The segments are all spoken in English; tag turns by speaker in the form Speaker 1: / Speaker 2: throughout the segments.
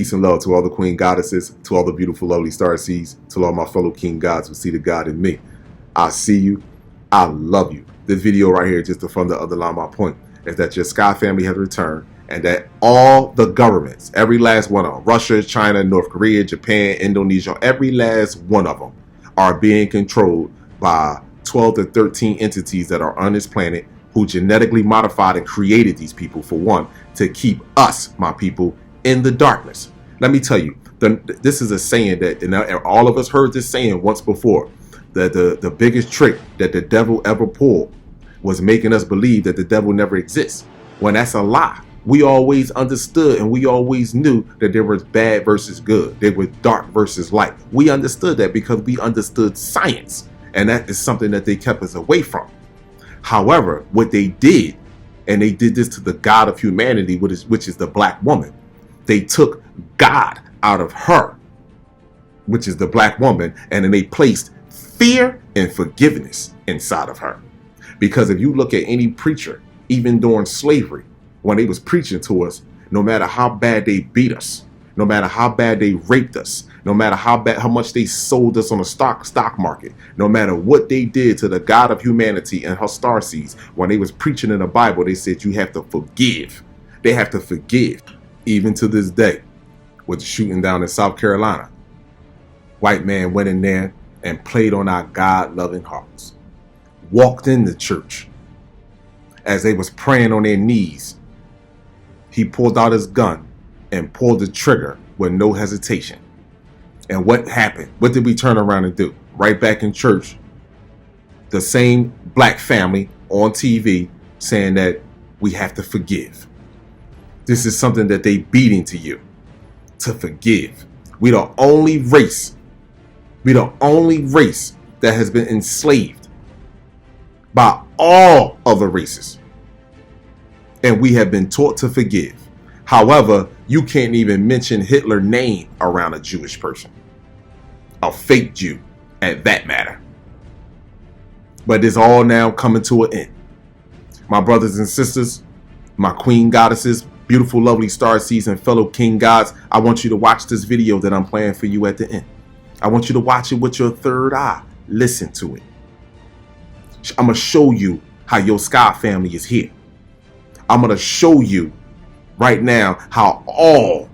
Speaker 1: Peace and love to all the queen goddesses, to all the beautiful, lovely star seeds, to all my fellow king gods who see the God in me. I see you. I love you. This video right here, just to further underline my point, is that your Sky family has returned, and that all the governments, every last one of them, Russia, China, North Korea, Japan, Indonesia, every last one of them are being controlled by 12 to 13 entities that are on this planet who genetically modified and created these people, for one, to keep us, my people, in the darkness. Let me tell you, this is a saying that, and all of us heard this saying once before, that the biggest trick that the devil ever pulled was making us believe that the devil never exists, when that's a lie. We always understood and we always knew that there was bad versus good. There was dark versus light. We understood that because we understood science, and that is something that they kept us away from. However, what they did, and they did this to the God of humanity, which is the black woman. They took God out of her, which is the black woman, and then they placed fear and forgiveness inside of her. Because if you look at any preacher, even during slavery, when they was preaching to us, no matter how bad they beat us, no matter how bad they raped us, no matter how much they sold us on the stock market, no matter what they did to the God of humanity and her starseeds, when they was preaching in the Bible, they said you have to forgive. They have to forgive. Even to this day, with the shooting down in South Carolina, white man went in there and played on our God-loving hearts. Walked in the church as they was praying on their knees. He pulled out his gun and pulled the trigger with no hesitation. And what happened? What did we turn around and do? Right back in church, the same black family on TV saying that we have to forgive. This is something that they beat into you, to forgive. We the only race that has been enslaved by all other races. And we have been taught to forgive. However, you can't even mention Hitler's name around a Jewish person. A fake Jew, at that matter. But it's all now coming to an end. My brothers and sisters, my queen goddesses, beautiful, lovely star seeds, and fellow king gods, I want you to watch this video that I'm playing for you at the end. I want you to watch it with your third eye. Listen to it. I'm going to show you how your Sky family is here. I'm going to show you right now how all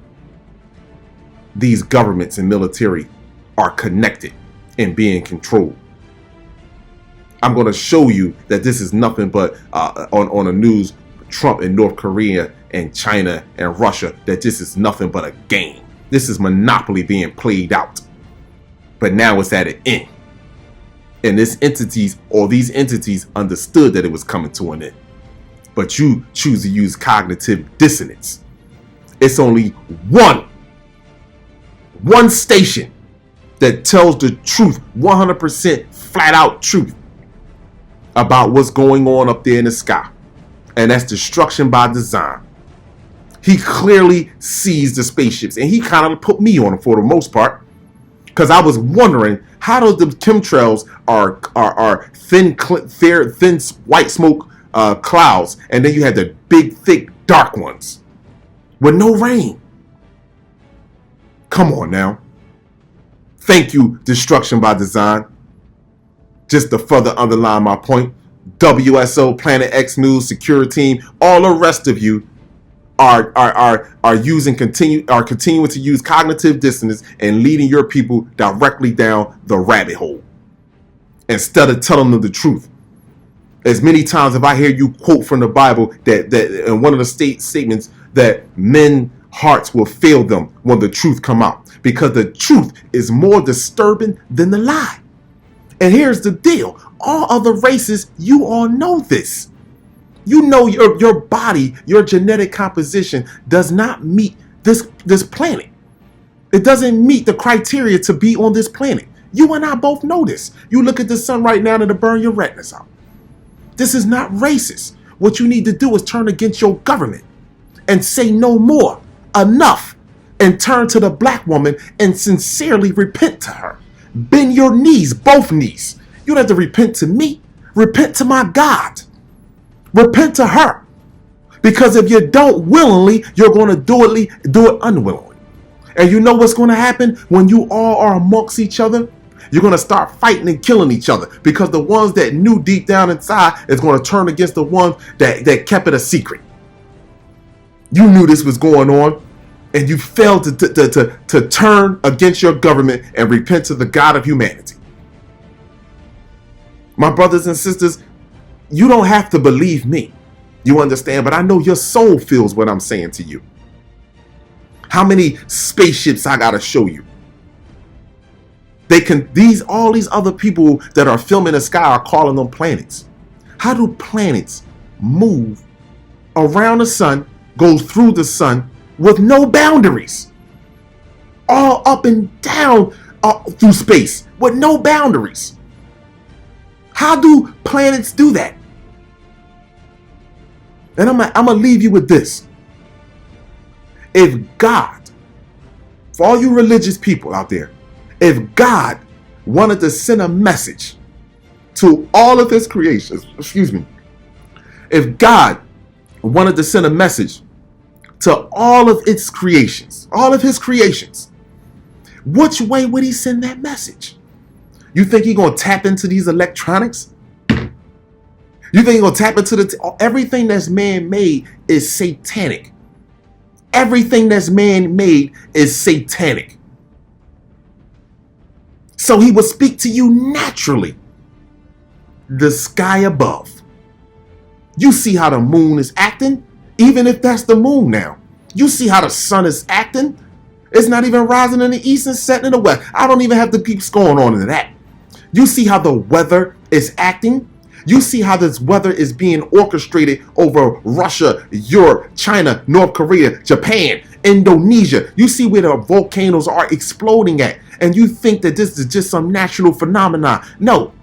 Speaker 1: these governments and military are connected and being controlled. I'm going to show you that this is nothing but on the news, Trump and North Korea and China and Russia, that this is nothing but a game. This is Monopoly being played out. But now it's at an end. And these entities understood that it was coming to an end. But you choose to use cognitive dissonance. It's only one station that tells the truth, 100% flat out truth about what's going on up there in the sky. And that's Destruction by Design. He clearly sees the spaceships, and he kind of put me on them for the most part, because I was wondering, how do the chemtrails are thin white smoke clouds, and then you had the big, thick, dark ones with no rain? Come on now. Thank you, Destruction by Design. Just to further underline my point, WSO, Planet X News, Security Team, all the rest of you are continuing to use cognitive dissonance and leading your people directly down the rabbit hole instead of telling them the truth. As many times have I heard you quote from the Bible that in one of the statements that men's hearts will fail them when the truth come out, because the truth is more disturbing than the lie. And here's the deal. All other races, you all know this. You know your body, your genetic composition does not meet this planet. It doesn't meet the criteria to be on this planet. You and I both know this. You look at the sun right now and it'll burn your retinas out. This is not racist. What you need to do is turn against your government and say no more, enough, and turn to the black woman and sincerely repent to her. Bend your knees, both knees. You don't have to repent to me. Repent to my God. Repent to her. Because if you don't willingly, you're going to do it unwillingly. And you know what's going to happen when you all are amongst each other? You're going to start fighting and killing each other, because the ones that knew deep down inside is going to turn against the ones that kept it a secret. You knew this was going on, and you failed to turn against your government and repent to the God of humanity. My brothers and sisters, you don't have to believe me. You understand? But I know your soul feels what I'm saying to you. How many spaceships I gotta show you? All these other people that are filming the sky are calling them planets. How do planets move around the sun, go through the sun with no boundaries? All up and down through space with no boundaries. How do planets do that? And I'm gonna leave you with this. If God, for all you religious people out there, if God wanted to send a message to all of his creations, if God wanted to send a message to all of its creations, all of his creations, which way would he send that message? You think he's going to tap into these electronics? You think he's going to tap into everything that's man-made is satanic. Everything that's man-made is satanic. So he will speak to you naturally. The sky above. You see how the moon is acting? Even if that's the moon now. You see how the sun is acting? It's not even rising in the east and setting in the west. I don't even have to keep going on into that. You see how the weather is acting? You see how this weather is being orchestrated over Russia, Europe, China, North Korea, Japan, Indonesia. You see where the volcanoes are exploding at. And you think that this is just some natural phenomenon. No,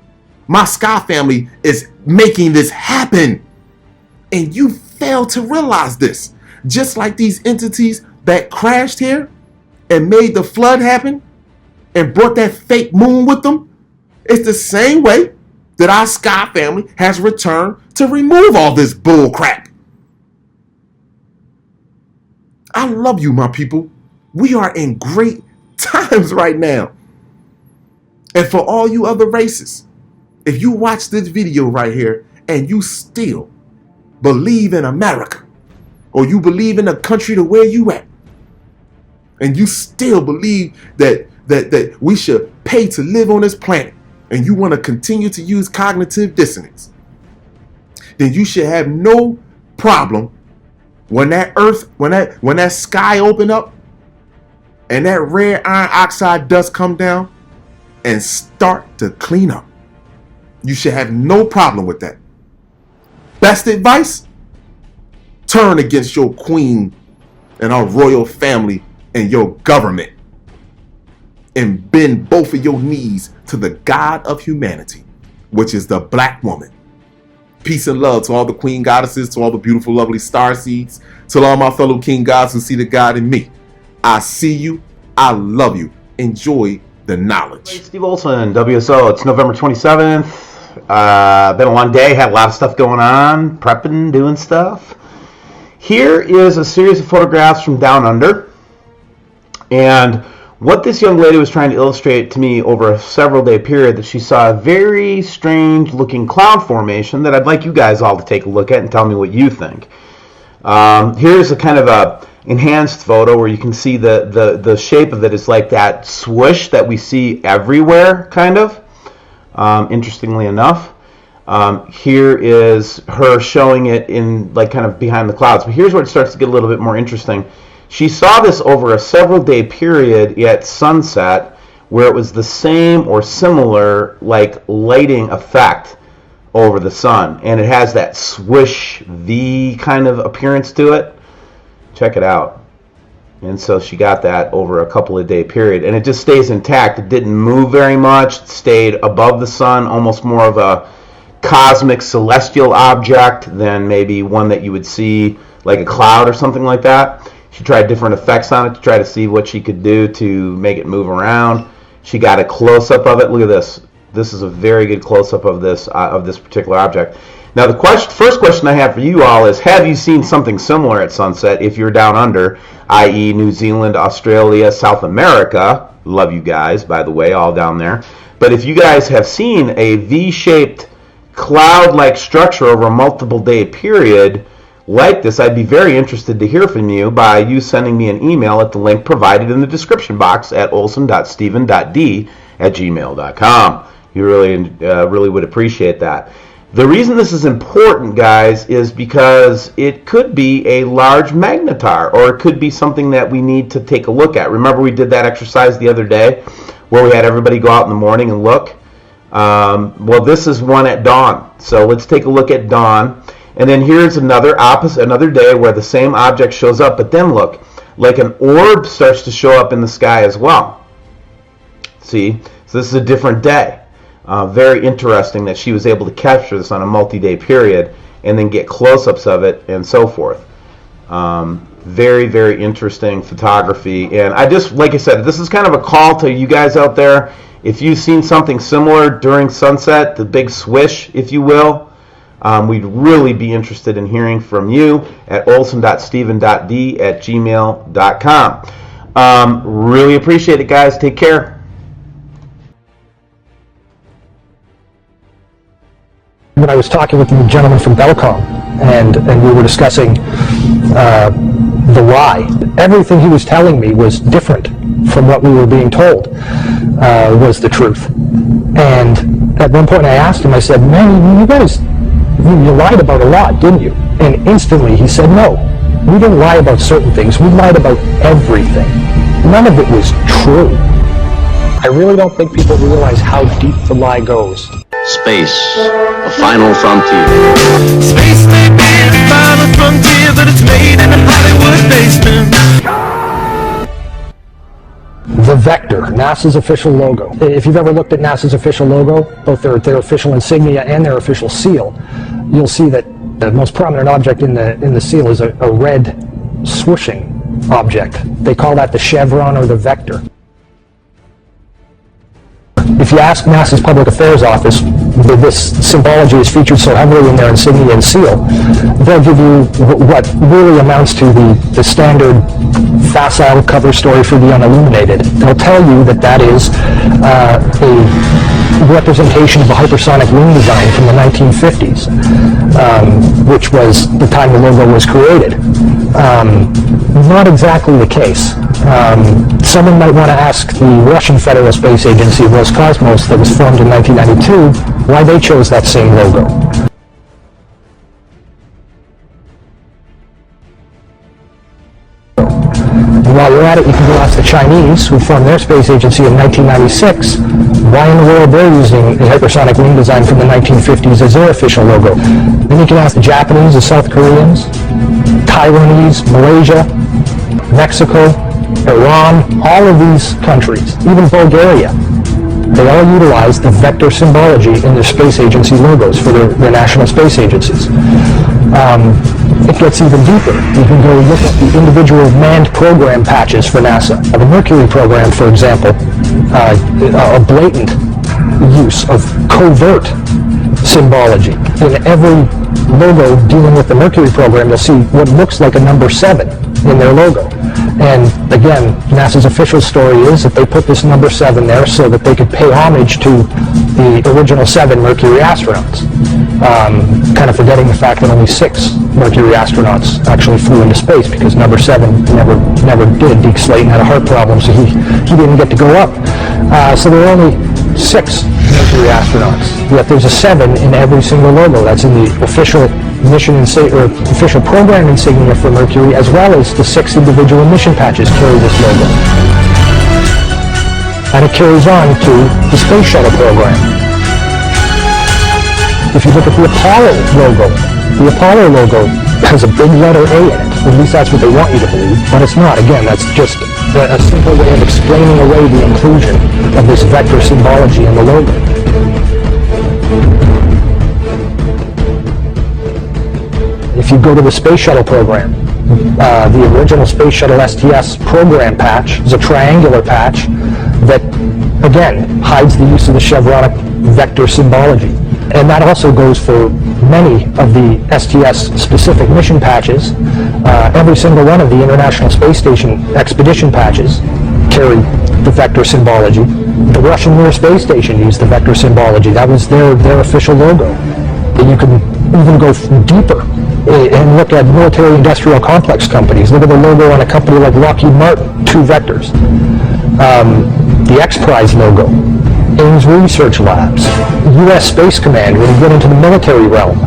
Speaker 1: my Sky family is making this happen. And you fail to realize this. Just like these entities that crashed here and made the flood happen and brought that fake moon with them, it's the same way that our Sky family has returned to remove all this bull crap. I love you, my people. We are in great times right now. And for all you other races, if you watch this video right here and you still believe in America, or you believe in the country to where you at, and you still believe that we should pay to live on this planet, and you want to continue to use cognitive dissonance, then you should have no problem when that earth, when that sky open up and that red iron oxide dust come down and start to clean up. You should have no problem with that. Best advice? Turn against your queen and our royal family and your government and bend both of your knees to the God of humanity, which is the black woman. Peace and love to all the queen goddesses, to all the beautiful, lovely star seeds, to all my fellow king gods who see the God in me. I see you. I love you. Enjoy the knowledge.
Speaker 2: Hey, Steve Olson, WSO. It's November 27th. Been a long day. Had a lot of stuff going on. Prepping, doing stuff. Here is a series of photographs from Down Under. And what this young lady was trying to illustrate to me over a several day period, that she saw a very strange looking cloud formation that I'd like you guys all to take a look at and tell me what you think. Here's a kind of a enhanced photo where you can see the shape of it is like that swoosh that we see everywhere, kind of. Interestingly enough. Here is her showing it in like kind of behind the clouds. But here's where it starts to get a little bit more interesting. She saw this over a several day period at sunset, where it was the same or similar like lighting effect over the sun, and it has that swish V kind of appearance to it. Check it out. And so she got that over a couple of day period, and it just stays intact. It didn't move very much. It stayed above the sun, almost more of a cosmic celestial object than maybe one that you would see like a cloud or something like that. She tried different effects on it to try to see what she could do to make it move around. She got a close-up of it. Look at this. This is a very good close-up of this particular object. Now, the first question I have for you all is, have you seen something similar at sunset if you're down under, i.e. New Zealand, Australia, South America? Love you guys, by the way, all down there. But if you guys have seen a V-shaped cloud-like structure over a multiple-day period like this, I'd be very interested to hear from you by you sending me an email at the link provided in the description box at olson.steven.d@gmail.com. You really would appreciate that. The reason this is important, guys, is because it could be a large magnetar, or it could be something that we need to take a look at. Remember we did that exercise the other day where we had everybody go out in the morning and look? Well, this is one at dawn. So let's take a look at dawn. And then here's another day where the same object shows up, but then look, like an orb starts to show up in the sky as well. See? So this is a different day. Very interesting that she was able to capture this on a multi-day period and then get close-ups of it and so forth. Very, very interesting photography. And I just, like I said, this is kind of a call to you guys out there. If you've seen something similar during sunset, the big swish, if you will, we'd really be interested in hearing from you at olson.steven.d@gmail.com. Really appreciate it, guys. Take care.
Speaker 3: When I was talking with the gentleman from Belcom, and we were discussing the why, everything he was telling me was different from what we were being told was the truth. And at one point I asked him, I said, man, you guys, you lied about a lot, didn't you? And instantly he said, no, we didn't lie about certain things. We lied about everything. None of it was true. I really don't think people realize how deep the lie goes.
Speaker 4: Space, a final frontier.
Speaker 5: Space may be the final frontier, but it's made in a Hollywood basement.
Speaker 3: The Vector, NASA's official logo. If you've ever looked at NASA's official logo, both their official insignia and their official seal, you'll see that the most prominent object in the seal is a red swooshing object. They call that the chevron or the vector. If you ask NASA's Public Affairs Office, this symbology is featured so heavily in their insignia and seal, they'll give you what really amounts to the standard facile cover story for the unilluminated. They'll tell you that that is a representation of the hypersonic wing design from the 1950s, which was the time the logo was created. Not exactly the case. Someone might want to ask the Russian Federal Space Agency, Roscosmos, that was formed in 1992, why they chose that same logo. And while you're at it, you can go ask the Chinese, who formed their space agency in 1996, why in the world they're using the hypersonic wing design from the 1950s as their official logo. Then you can ask the Japanese, the South Koreans, Taiwanese, Malaysia, Mexico, Iran, all of these countries, even Bulgaria. They all utilize the vector symbology in their space agency logos for their national space agencies. It gets even deeper. You can go look at the individual manned program patches for NASA. The Mercury program, for example, a blatant use of covert symbology. In every logo dealing with the Mercury program, you'll see what looks like a number 7 in their logo. And again, NASA's official story is that they put this number 7 there so that they could pay homage to the original 7 Mercury astronauts. Kind of forgetting the fact that only 6 Mercury astronauts actually flew into space, because number 7 never did. Deke Slayton had a heart problem, so he didn't get to go up. So there were only 6 Mercury astronauts. Yet there's a 7 in every single logo. That's in the official mission or official program insignia for Mercury, as well as the 6 individual mission patches carry this logo. And it carries on to the Space Shuttle program. If you look at the Apollo logo has a big letter A in it. At least that's what they want you to believe, but it's not. Again, that's just a simple way of explaining away the inclusion of this vector symbology in the logo. If you go to the Space Shuttle program, the original Space Shuttle STS program patch is a triangular patch that, again, hides the use of the chevronic vector symbology. And that also goes for many of the STS-specific mission patches. Every single one of the International Space Station expedition patches carry the vector symbology. The Russian Mir space station used the vector symbology. That was their official logo. And you can even go deeper and look at military-industrial complex companies. Look at the logo on a company like Lockheed Martin, 2 vectors. The X-Prize logo, Ames Research Labs, U.S. Space Command. When you get into the military realm,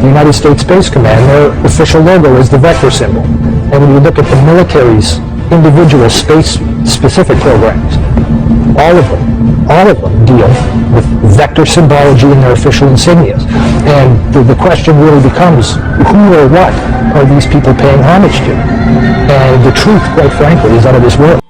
Speaker 3: the United States Space Command, their official logo is the vector symbol. And when you look at the military's individual space-specific programs, all of them deal with vector symbology in their official insignias. And the question really becomes, who or what are these people paying homage to? And the truth, quite frankly, is out of this world.